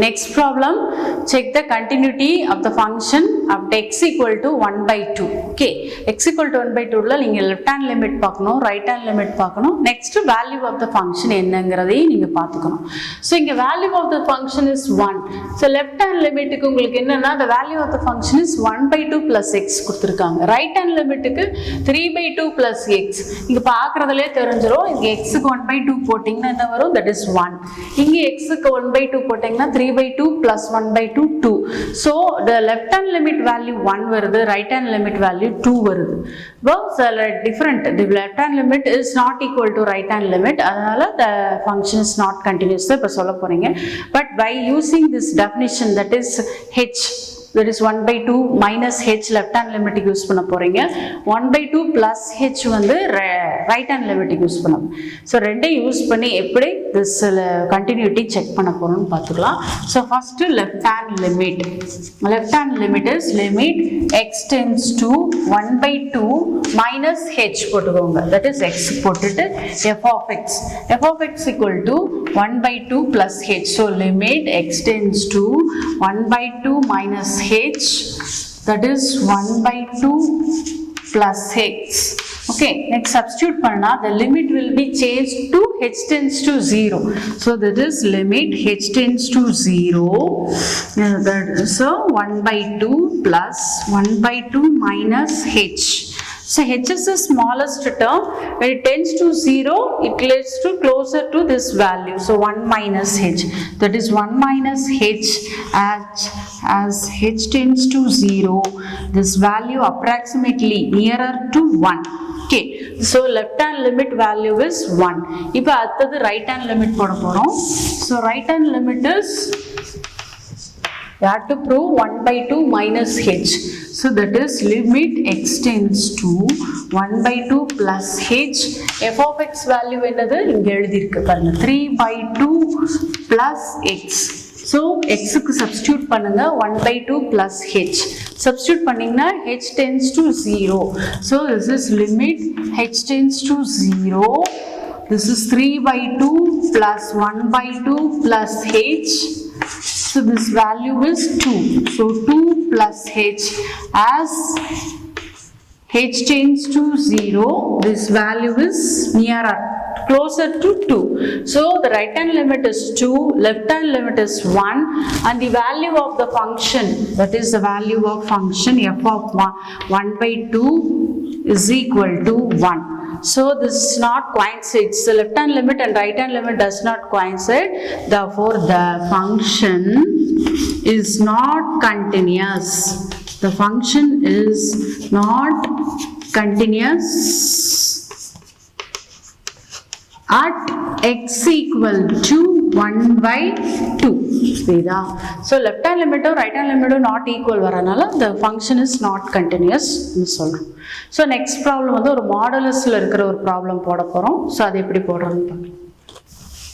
Next problem, check the continuity of the function of x equal to 1 by 2. Okay, x equal to 1 by 2 ல நீங்க left hand limit பார்க்கணும், right hand limit பார்க்கணும். Next value of the function என்னங்கிறதையும் நீங்க பார்த்துக்கணும். So இங்க value of the function is 1. So left hand limitக்கு உங்களுக்கு என்னன்னா the value of the function is 1 by 2 plus x கொடுத்திருக்காங்க. Right hand limitக்கு 3 by 2 plus x. இங்க பார்க்கறதுலயே தெரிஞ்சிரும். இங்க x க்கு 1 by 2 போட்டீங்கன்னா என்ன வரும்? That is 1. இங்க x க்கு 1 by 2 போட்டீங்கன்னா 3 by 2 plus 1 by 2 2. So the left hand limit value 1 வருது, right hand limit value 2 வருது. Both are different. The left hand limit is not equal to right hand limit. அதனால the function is not continuous. இப்ப சொல்ல போறீங்க. But by using this definition, that is h, that is 1 by 2 minus h left hand limit use பண்ண போறீங்க. 1 by 2 plus h வந்து right hand limit use பண்ணணும். So ரெண்டை use பண்ணி எப்படி this continuity check பண்ண போறோம்னு பார்த்துக்கலாம். So first left hand limit. Left hand limit is limit x tends to 1 by 2 minus h போட்டுக்கோங்க. That is x போட்டுட்டு f of x. f of x equal to 1 by 2 plus h. So limit x tends to 1 by 2 minus h, that is 1 by 2 plus x. Okay, next substitute panna, the limit will be changed to h tends to 0. So that is limit h tends to 0. So 1 by 2 plus 1 by 2 minus h. So h is the smallest term. When it tends to 0, it leads to closer to this value. So 1 minus h. That is 1 minus h as h tends to 0. This value approximately nearer to 1. Okay. So left hand limit value is 1. இப்போ அடுத்தது right hand limit போட போறோம். So right hand limit is, you have to prove 1 by 2 minus h. So that is limit x tends to 1 by 2 plus h. f of x value என்னது இங்க எழுதி இருக்கு பாருங்க, 3 by 2 plus x. So x க்கு substitute பண்ணுங்க, 1 by 2 plus h. Substitute பண்ணீங்கன்னா h tends to 0. So this is limit h tends to 0. This is 3 by 2 plus 1 by 2 plus h. So this value is 2. So 2 plus h as h tends to 0. This value is nearer, closer to 2. So the right hand limit is 2, left hand limit is 1, and the value of the function, that is the value of function f of 1 by 2 is equal to 1. So this is not coincide. So left hand limit and right hand limit does not coincide. Therefore the function is not continuous. The function is not continuous at x equal to 1 by 2. So left hand limit or right hand limit not equal varanala the function is not continuous nu solrom. So next problem வந்து ஒரு மாடுலஸ்ல இருக்கிற ஒரு problem போட போறோம். So அது எப்படி போடுறதுன்னு பார்க்கலாம்.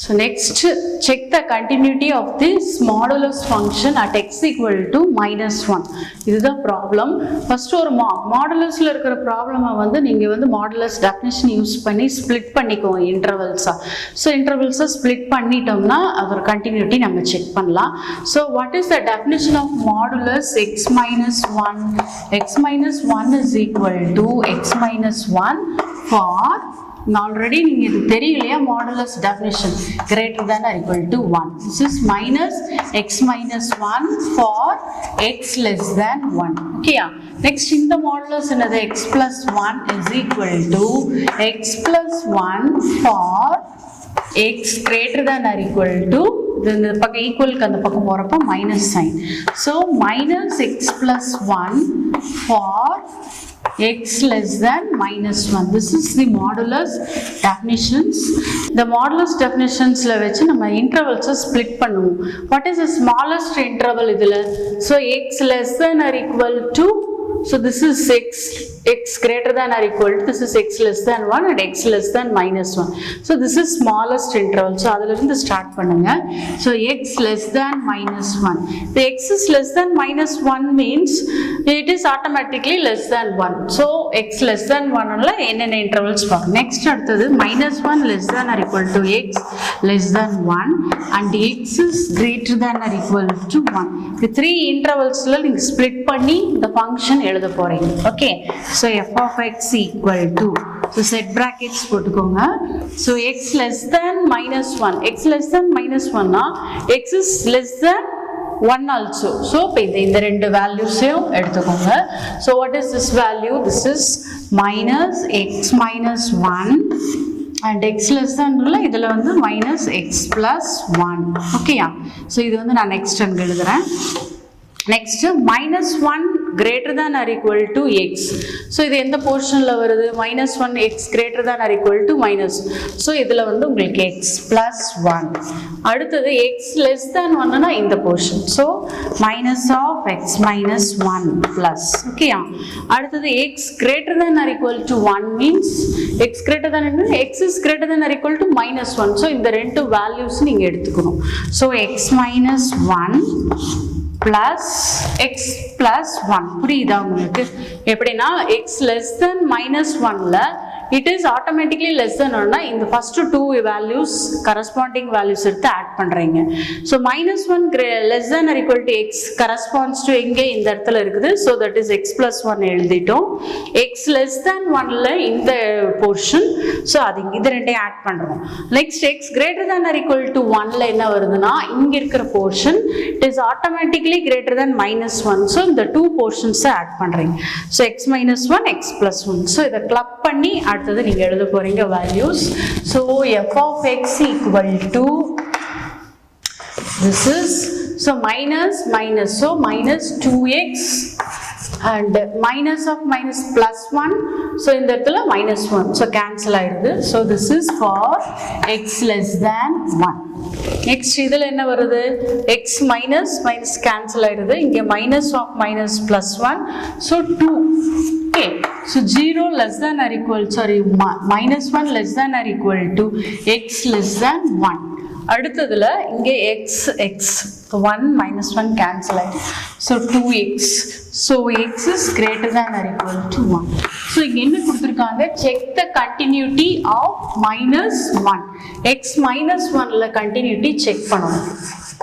So next, check the continuity of this modulus function at x equal to minus 1. This is the problem. First ஒரு மாடுலஸ்ல இருக்கிற ப்ராப்ளமை வந்து நீங்க வந்து மாடுலஸ் டெஃபினிஷன் யூஸ் பண்ணி ஸ்ப்ளிட் பண்ணிக்கோங்க இன்டர்வல்ஸா. ஸோ இன்டர்வல்ஸை ஸ்ப்ளிட் பண்ணிட்டோம்னா அதோட கண்டினியூட்டி நம்ம செக் பண்ணலாம். So what is the definition of modulus x minus 1? x minus 1 is equal to x minus 1 for, already நீங்க இது தெரியலையா, modulus definition greater than or equal to 1. This is minus x minus 1 for x less than 1. Okay, next in the modulus another x plus 1 is equal to x plus 1 for x greater than or equal to, இந்த பக்கம் ஈக்குவலுக்கு அந்த பக்கம் போறப்ப minus sign. So minus x plus 1 for x less than minus 1. This is the modulus definitions. The modulus definitionsல வச்சு நம்ம intervals split பண்ணுவோம். What is the smallest interval இதுல? So x less than or equal to so this is x greater than or equal to, this is x less than 1 and x less than minus 1. So this is smallest interval. So அதிலிருந்து start பண்ணுங்க. So x less than minus 1. The x is less than minus 1 means it is automatically less than 1. So x less than 1 உள்ள என்னென்ன intervals பார்க்கணும். Next அடுத்தது minus 1 less than or equal to x less than 1 and x is greater than or equal to 1. The three intervalsல நீங்க split பண்ணி the function எழுத போறீங்க. Okay. So f of x equal to, so set brackets போட்டுக்கோங்க. So x less than minus 1, x less than minus 1 னா x is less than 1 also. So இந்த ரெண்டு values-ஐயும் எடுத்துக்கோங்க. So what is this value? This is minus x minus 1 and x less than உள்ள இதுல வந்து minus x plus 1. ஓகேயா? So இது வந்து நான் next அங்க எழுதுறேன். Next minus 1 greater than or equal to x. So இது எந்த portionல வருது? minus 1 x greater than or equal to minus. So இதுல வந்து உங்களுக்கு x plus 1. அடுத்தது x less than 1 னா இந்த portion. So minus of x minus 1 plus. ஓகேயா? அடுத்தது x greater than or equal to 1 means x greater than x is greater than or equal to minus 1. So இந்த ரெண்டு values நீங்க எடுத்துக்கணும். So x minus 1 plus x plus 1. புரியுதா உங்களுக்கு? எப்படின்னா x less than minus 1ல it is automatically less than 1 in the first two values corresponding values எடுத்து add பண்றீங்க. So minus 1 less than or equal to x corresponds to எங்கே இந்த இடத்துல இருக்குது. So that is x plus 1 எழுதிட்டோம். x less than 1ல இந்த portion. So அது இது ரெண்டையும் add பண்றோம். Next x greater than or equal to 1ல என்ன வருதுன்னா இங்க இருக்கிற portion it is automatically greater than minus 1. So இந்த two portions add பண்றீங்க. So x minus 1 x plus 1. So இதை club பண்ணி அடுத்தது நீங்க எழுத போறீங்க values. So f of x equal to, this is, so minus so minus 2x and minus of minus plus 1. So இந்த இடத்துல minus 1. So cancel ஆயிருது. So this is for x less than 1. Next இதில் என்ன வருது? x minus cancel ஆயிருது. இங்கே minus of minus plus 1. So 2. Okay. So 0 less than or equal, sorry, minus 1 less than or equal to x less than 1. அடுத்ததுல இங்கே x 1 minus 1 cancel ஆயிடுது. So 2x. So x is greater than or equal to 1. So இங்க என்ன கொடுத்திருக்காங்க? Check the continuity of minus 1. x minus 1ல continuity check பண்ணணும்.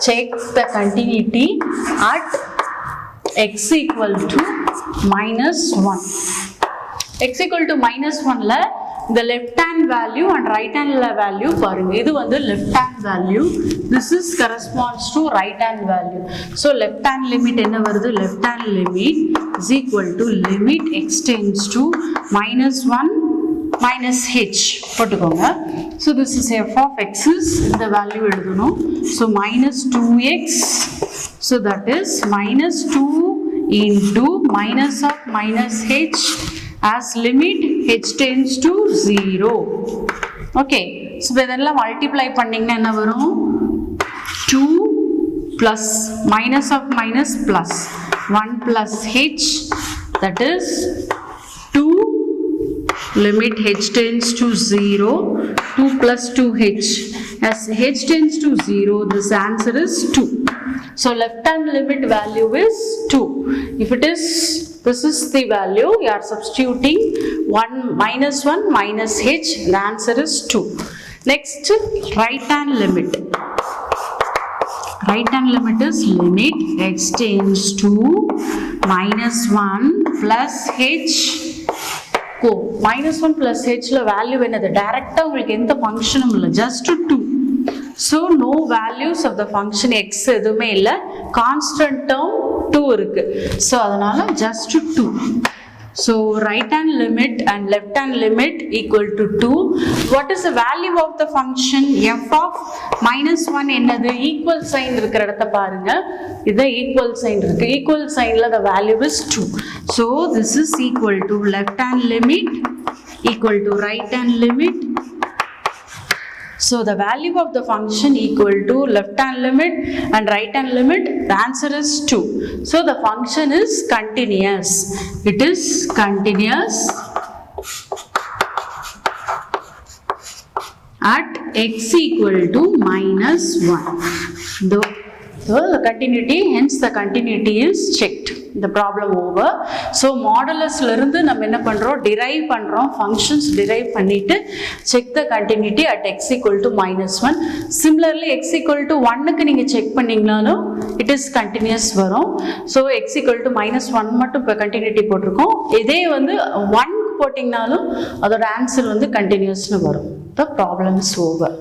Check the continuity at x equal to minus 1. x equal to minus 1ல the left hand value and right hand value பாருங்க. இது வந்து left hand value, this is corresponds to right hand value. So left hand limit என்ன வருது? left hand limit is equal to limit x tends to minus 1 minus h போட்டுக்கோங்க. So this is f of x is இந்த value எழுதணும். So minus 2x, so that is minus 2 into minus of minus h as limit h tends to 0. Okay. So இதெல்லாம் multiply பண்ணீங்கன்னா என்ன வரும்? 2 plus minus of minus plus 1 plus h, that is 2 limit h tends to 0, 2 plus 2h. As h tends to 0, this answer is 2. So left hand limit value is 2. If it is, this is the value, you are substituting 1 minus 1 minus h, the answer is 2. Next, right hand limit. Right hand limit is limit h tends to minus 1 plus h. Minus 1 plus h la value என்னது? டைரக்டா உங்களுக்கு எந்த ஃபங்க்ஷனும் இல்லை, just 2. So no values of the function x எதுவுமே இல்லை, constant term 2 இருக்கு. So அதனால just 2. So right hand limit and left hand limit equal to 2. What is the value of the function? f of minus 1 என்னது? equal sign இருக்கிற இடத்தை பாருங்க. இது equal sign இருக்கு. equal signல the value is 2. So this is equal to left hand limit equal to right hand limit. So the value of the function equal to left hand limit and right hand limit, the answer is 2. So the function is continuous. It is continuous at x equal to minus 1. The continuity, hence the continuity is checked. The problem over. So modulus இருந்து நம்ம என்ன பண்றோம், derive பண்றோம், functions derive பண்ணிட்டு check the continuity at x equal to minus 1. Similarly x equal to 1க்கு நீங்க check பண்ணீங்கனாலும் it is continuous வரும். So x equal to minus 1 மட்டும் இப்போ continuity போட்டிருக்கோம். இதே வந்து 1 போட்டிங்கனாலும் அதோட ஆன்சர் வந்து continuousனு வரும். The problem is over.